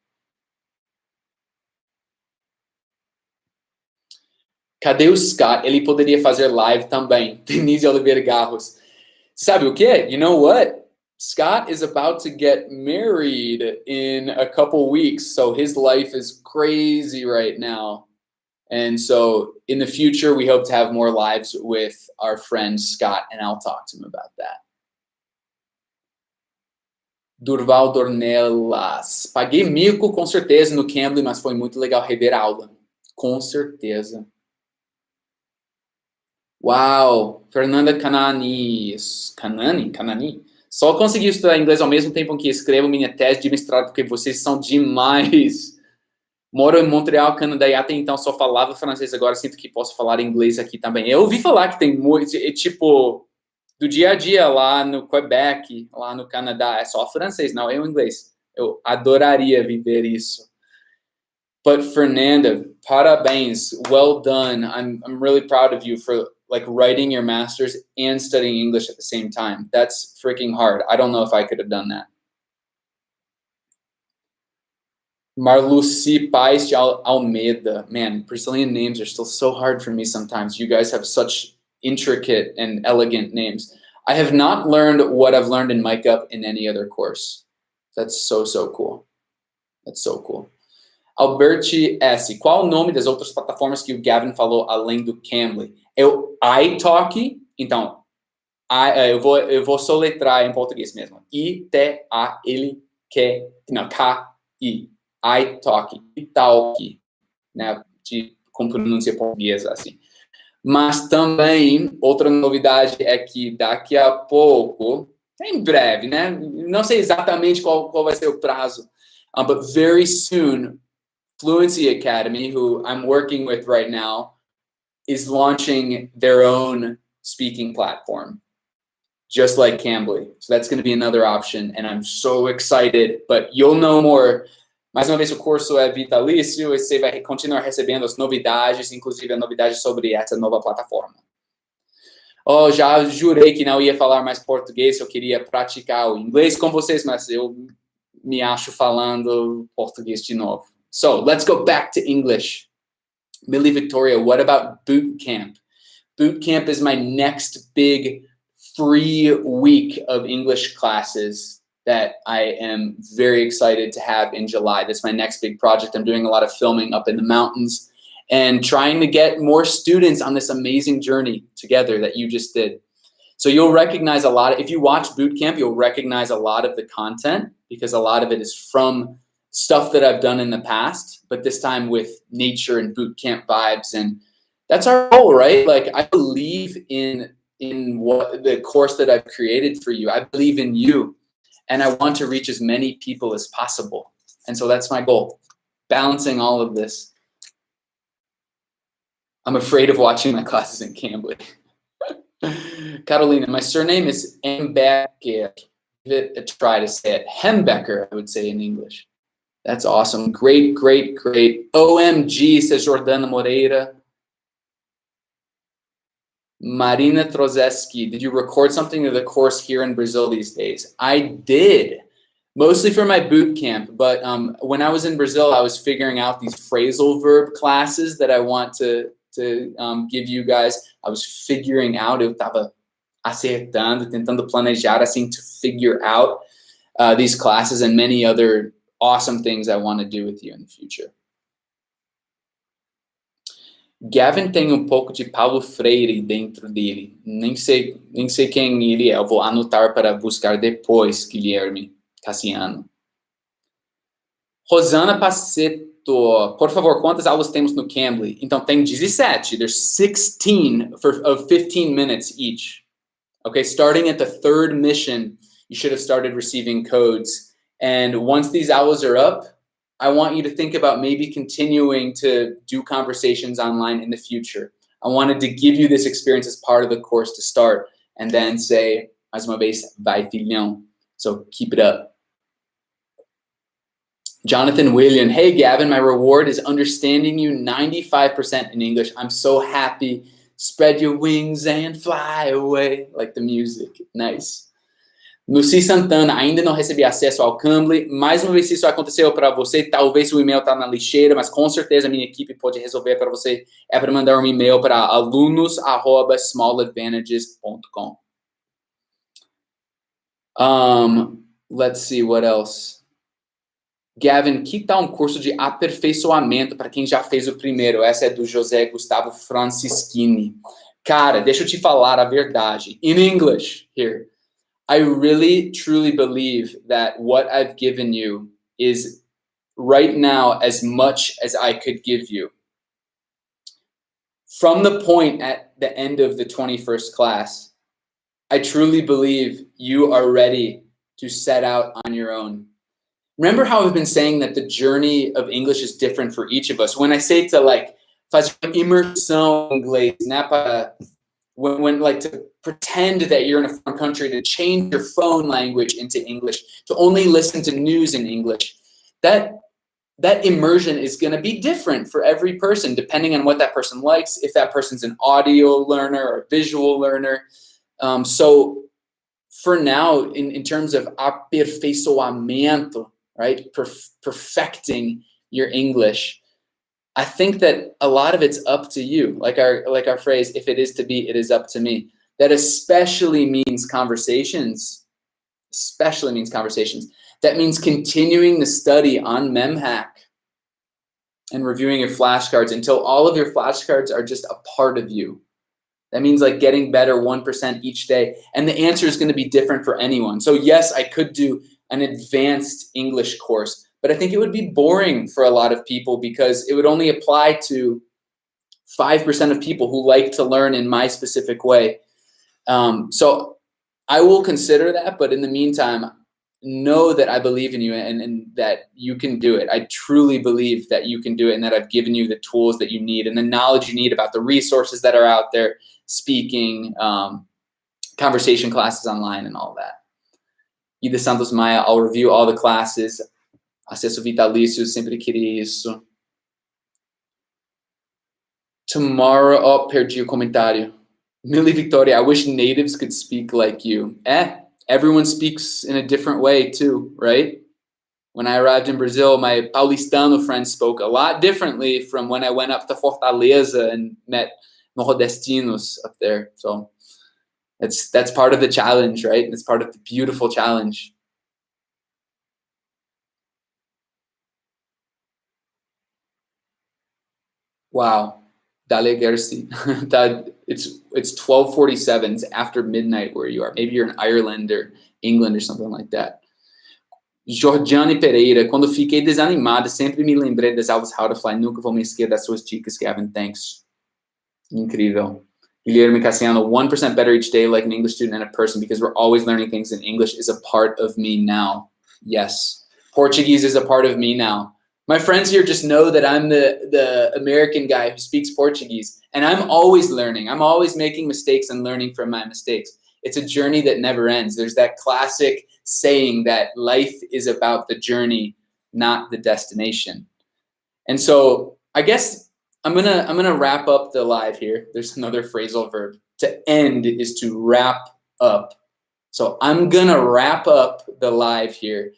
Cadê o Scott? Ele poderia fazer live também. Denise Oliveira Garros. Sabe o quê? You know what? Scott is about to get married in a couple weeks, so his life is crazy right now. And so in the future, we hope to have more lives with our friend Scott, and I'll talk to him about that. Durval Dornelas. Paguei mico, com certeza, no Cambly, mas foi muito legal rever a aula. Com certeza. Uau! Fernanda Canani. Só consegui estudar inglês ao mesmo tempo que escrevo minha tese de mestrado, porque vocês são demais. Moro em Montreal, Canadá, e até então só falava francês. Agora sinto que posso falar inglês aqui também. Eu ouvi falar que tem muito, tipo, do dia a dia lá no Quebec, lá no Canadá, é só francês, não é o inglês. Eu adoraria viver isso. But Fernanda, parabéns, well done. I'm really proud of you for like writing your master's and studying English at the same time. That's freaking hard. I don't know if I could have done that. Marluci Paes de Almeida. Man, Brazilian names are still so hard for me sometimes. You guys have such intricate and elegant names. I have not learned what I've learned in MicUp in any other course. That's so, so cool. That's so cool. Alberti S. Qual o nome das outras plataformas que o Gavin falou além do Cambly? iTalk. Então, eu vou soletrar em português mesmo. I-T-A-L-K. Não, K-I. iTalk. iTalk. Né? Com pronúncia portuguesa, assim. Mas também, outra novidade é que daqui a pouco, em breve, né? Não sei exatamente qual vai ser o prazo, but very soon, Fluency Academy, who I'm working with right now, is launching their own speaking platform, just like Cambly. So that's going to be another option, and I'm so excited, but you'll know more. Mais uma vez, o curso é vitalício e você vai continuar recebendo as novidades, inclusive a novidade sobre essa nova plataforma. Oh, já jurei que não ia falar mais português, eu queria praticar o inglês com vocês, mas eu me acho falando português de novo. So let's go back to English. Millie Victoria, what about boot camp? Boot camp is my next big free week of English classes that I am very excited to have in July. That's my next big project. I'm doing a lot of filming up in the mountains and trying to get more students on this amazing journey together that you just did. So you'll recognize a lot. If you watch boot camp, you'll recognize a lot of the content because a lot of it is from stuff that I've done in the past, but this time with nature and boot camp vibes. And that's our goal, right? Like, I believe in what the course that I've created for you. I believe in you, and I want to reach as many people as possible. And so that's my goal, balancing all of this. I'm afraid of watching my classes in Cambly. Carolina, my surname is Hembecker. Give it a try to say it. Hembecker, I would say in English. That's awesome. Great, great, great. OMG, says Jordana Moreira. Marina Trozeski, did you record something of the course here in Brazil these days? I did, mostly for my boot camp. But when I was in Brazil, I was figuring out these phrasal verb classes that I want to give you guys. I was figuring out, eu estava acertando, tentando planejar, assim, to figure out these classes and many other awesome things I want to do with you in the future. Gavin tem um pouco de Paulo Freire dentro dele. Nem sei quem ele é. Eu vou anotar para buscar depois, Guilherme Cassiano. Rosana Por favor, quantas aulas temos no Cambly? Então, tem 17. There's 16 of 15 minutes each. Okay, starting at the third mission, you should have started receiving codes. And once these hours are up, I want you to think about maybe continuing to do conversations online in the future. I wanted to give you this experience as part of the course to start, and then say, mais uma vez, vai filhão. So keep it up. Jonathan William, hey Gavin, my reward is understanding you 95% in English. I'm so happy. Spread your wings and fly away, like the music. Nice. Lucy Santana, ainda não recebi acesso ao Cambly. Mais uma vez, se isso aconteceu para você, talvez o e-mail está na lixeira, mas com certeza a minha equipe pode resolver para você. É para mandar um e-mail para alunos@smalladvantages.com. Let's see, what else? Gavin, que tal um curso de aperfeiçoamento para quem já fez o primeiro? Essa é do José Gustavo Francischini. Cara, deixa eu te falar a verdade. In English, here. I really, truly believe that what I've given you is right now as much as I could give you. From the point at the end of the 21st class, I truly believe you are ready to set out on your own. Remember how I've been saying that the journey of English is different for each of us? When I say to fazer imersão em inglês, né, when to pretend that you're in a foreign country, to change your phone language into English, to only listen to news in English, that immersion is going to be different for every person, depending on what that person likes, if that person's an audio learner or a visual learner. So for now, in terms of aperfeiçoamento, right? Perfecting your English. I think that a lot of it's up to you. Like our phrase, if it is to be, it is up to me. That especially means conversations. Especially means conversations. That means continuing the study on MemHack and reviewing your flashcards until all of your flashcards are just a part of you. That means getting better 1% each day. And the answer is going to be different for anyone. So yes, I could do an advanced English course, but I think it would be boring for a lot of people because it would only apply to 5% of people who like to learn in my specific way. So I will consider that, but in the meantime, know that I believe in you and that you can do it. I truly believe that you can do it and that I've given you the tools that you need and the knowledge you need about the resources that are out there, speaking, conversation classes online and all that. Ida Santos Maia, I'll review all the classes. Acesso vitalício, sempre queria isso. Tomorrow, perdi o comentário. Millie Victoria, I wish natives could speak like you. Everyone speaks in a different way too, right? When I arrived in Brazil, my Paulistano friends spoke a lot differently from when I went up to Fortaleza and met Nordestinos up there. So that's part of the challenge, right? It's part of the beautiful challenge. Wow. Dale Gersi. It's 12:47. It's after midnight where you are. Maybe you're in Ireland or England or something like that. Jordiane Pereira. Quando fiquei desanimada, sempre me lembrei das aulas How to Fly. Nunca vou me esquecer das suas dicas, Gavin. Thanks. Incrível. Guilherme Cassiano. 1% better each day like an English student and a person because we're always learning things in English is a part of me now. Yes. Portuguese is a part of me now. My friends here just know that I'm the American guy who speaks Portuguese, and I'm always learning. I'm always making mistakes and learning from my mistakes. It's a journey that never ends. There's that classic saying that life is about the journey, not the destination. And so I guess I'm gonna wrap up the live here. There's another phrasal verb. To end is to wrap up. So I'm gonna wrap up the live here.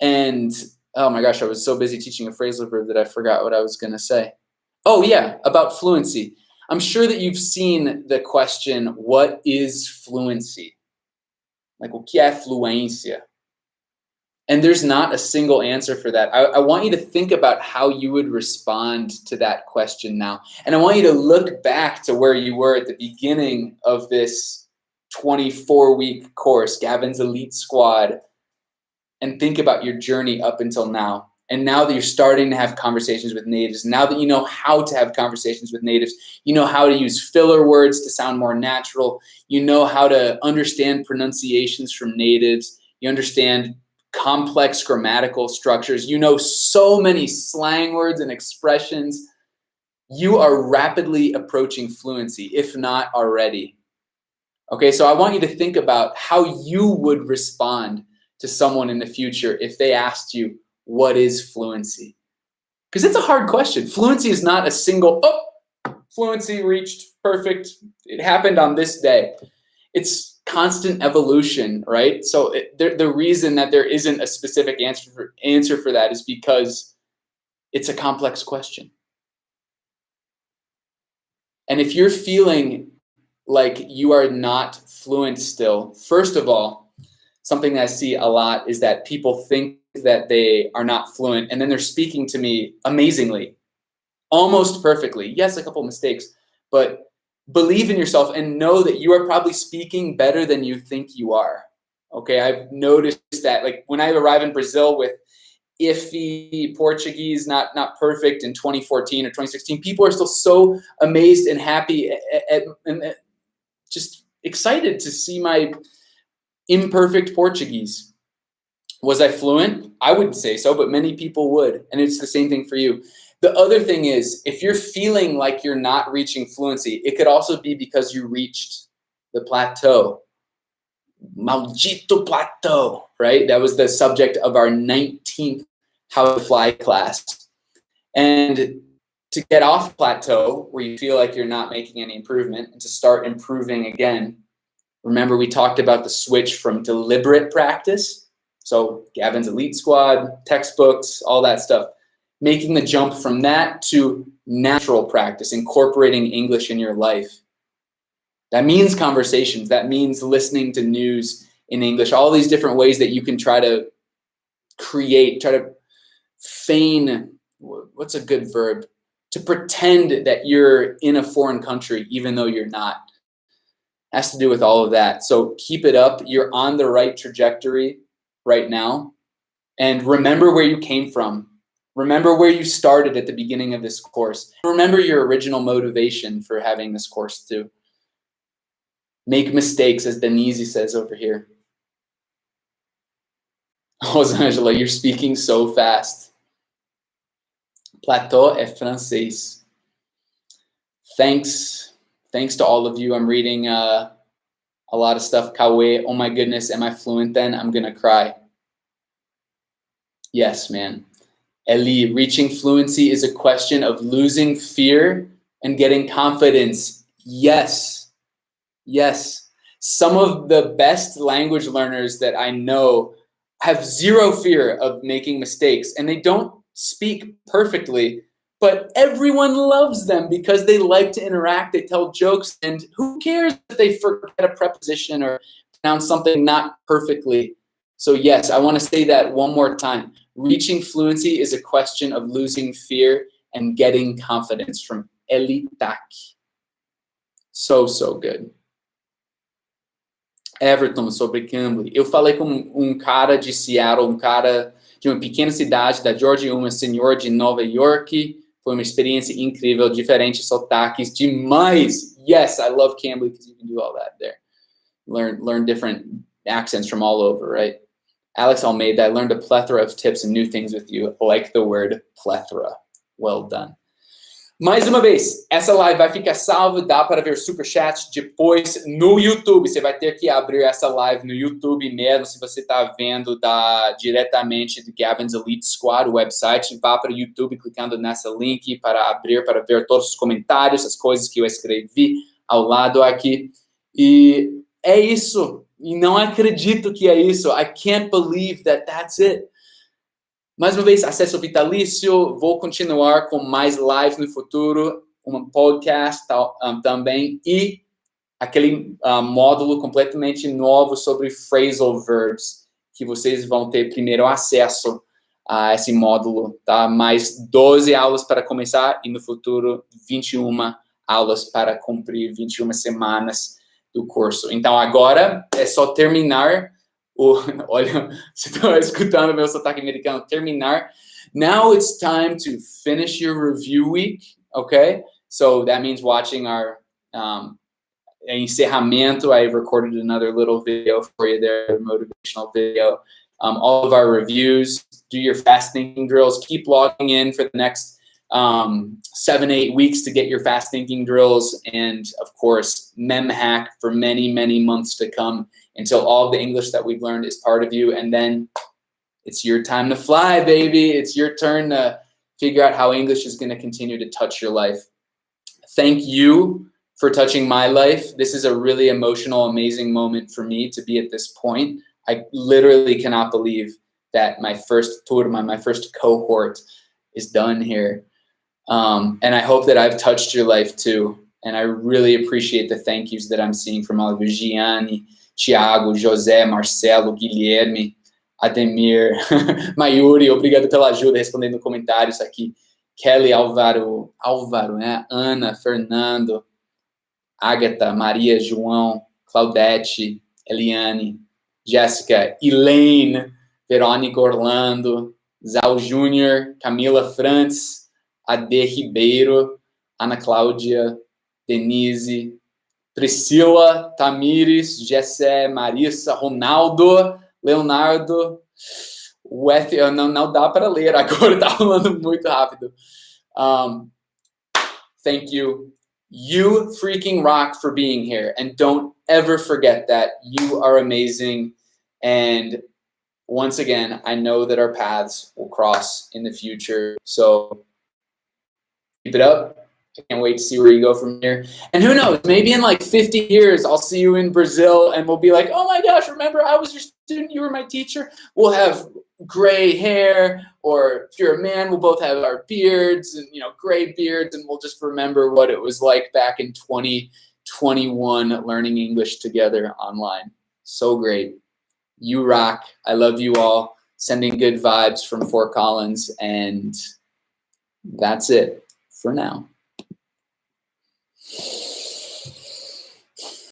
And oh my gosh, I was so busy teaching a phrasal verb that I forgot what I was going to say. Oh yeah, about fluency. I'm sure that you've seen the question, what is fluency? Like, o que é fluência? And there's not a single answer for that. I want you to think about how you would respond to that question now. And I want you to look back to where you were at the beginning of this 24-week course, Gavin's Elite Squad, and think about your journey up until now. And now that you're starting to have conversations with natives, now that you know how to have conversations with natives, you know how to use filler words to sound more natural, you know how to understand pronunciations from natives, you understand complex grammatical structures, you know so many slang words and expressions, you are rapidly approaching fluency, if not already. Okay, so I want you to think about how you would respond to someone in the future if they asked you, what is fluency? Because it's a hard question. Fluency is not a single, fluency reached, perfect, it happened on this day. It's constant evolution, right? So the reason that there isn't a specific answer for that is because it's a complex question. And if you're feeling like you are not fluent still, first of all, something that I see a lot is that people think that they are not fluent, and then they're speaking to me amazingly, almost perfectly. Yes, a couple of mistakes, but believe in yourself and know that you are probably speaking better than you think you are. Okay, I've noticed that, like when I arrive in Brazil with iffy Portuguese, not perfect in 2014 or 2016, people are still so amazed and happy and just excited to see my imperfect Portuguese. Was I fluent? I wouldn't say so, but many people would. And it's the same thing for you. The other thing is, if you're feeling like you're not reaching fluency, it could also be because you reached the plateau. Maldito plateau, right? That was the subject of our 19th How to Fly class. And to get off plateau, where you feel like you're not making any improvement, and to start improving again, remember we talked about the switch from deliberate practice, so Gavin'S Elite Squad, textbooks, all that stuff, making the jump from that to natural practice, incorporating English in your life. That means conversations. That means listening to news in English, all these different ways that you can try to create, try to feign, what's a good verb? To pretend that you're in a foreign country, even though you're not. Has to do with all of that. So keep it up. You're on the right trajectory right now. And remember where you came from. Remember where you started at the beginning of this course. Remember your original motivation for having this course too. Make mistakes, as Denise says over here. Rosângela, you're speaking so fast. Plateau é francês. Thanks to all of you. I'm reading a lot of stuff. Kawe, oh my goodness, am I fluent then? I'm gonna cry. Yes, man. Eli, reaching fluency is a question of losing fear and getting confidence. Yes. Yes. Some of the best language learners that I know have zero fear of making mistakes, and they don't speak perfectly, but everyone loves them because they like to interact, they tell jokes, and who cares if they forget a preposition or pronounce something not perfectly. So yes, I want to say that one more time. Reaching fluency is a question of losing fear and getting confidence, from Eli Tak. So good. Everton, sobre Cambly. Eu falei com um cara de Seattle, um cara de uma pequena cidade da Georgia, um senhor de Nova York. Foi uma experiência incrível, diferentes sotaques, demais. Yes, I love Cambly because you can do all that there. Learn different accents from all over, right? Alex Almeida, I learned a plethora of tips and new things with you. I like the word plethora. Well done. Mais uma vez, essa live vai ficar salva, dá para ver superchat depois no YouTube. Você vai ter que abrir essa live no YouTube mesmo, se você está vendo diretamente do Gavin'S Elite Squad, o website. Vá para o YouTube clicando nessa link para abrir, para ver todos os comentários, as coisas que eu escrevi ao lado aqui. E é isso. E não acredito que é isso. I can't believe that that's it. Mais uma vez, acesso vitalício, vou continuar com mais lives no futuro, um podcast também, e aquele módulo completamente novo sobre phrasal verbs, que vocês vão ter primeiro acesso a esse módulo, tá? Mais 12 aulas para começar, e no futuro 21 aulas para cumprir 21 semanas do curso. Então agora é só terminar olha, você está escutando meu sotaque americano, terminar Now it's time to finish your review week, okay? So that means watching our Encerramento. I recorded another little video for you there, a motivational video. All of our reviews, do your fast thinking drills, keep logging in for the next 7-8 weeks to get your fast thinking drills, and of course, mem hack for many, many months to come until all the English that we've learned is part of you, and then it's your time to fly, baby. It's your turn to figure out how English is going to continue to touch your life. Thank you for touching my life. This is a really emotional, amazing moment for me to be at this point. I literally cannot believe that my first turma, my first cohort is done here. And I hope that I've touched your life too. And I really appreciate the thank yous that I'm seeing from all of you. Gianni, Thiago, José, Marcelo, Guilherme, Ademir, Mayuri, obrigado pela ajuda respondendo comentários aqui. Kelly, Álvaro, né? Ana, Fernando, Agatha, Maria, João, Claudete, Eliane, Jéssica, Elaine, Verônica Orlando, Zal Júnior, Camila Frantz, Ade Ribeiro, Ana Cláudia, Denise, Priscila, Tamires, Jessé, Marissa, Ronaldo, Leonardo, o F, não dá para ler agora, tá falando muito rápido. Thank you. You freaking rock for being here. And don't ever forget that you are amazing. And once again, I know that our paths will cross in the future. So keep it up. I can't wait to see where you go from here. And who knows, maybe in like 50 years, I'll see you in Brazil and we'll be like, oh my gosh, remember I was your student, you were my teacher. We'll have gray hair, or if you're a man, we'll both have our beards and, gray beards, and we'll just remember what it was like back in 2021 learning English together online. So great. You rock. I love you all. Sending good vibes from Fort Collins, and that's it for now.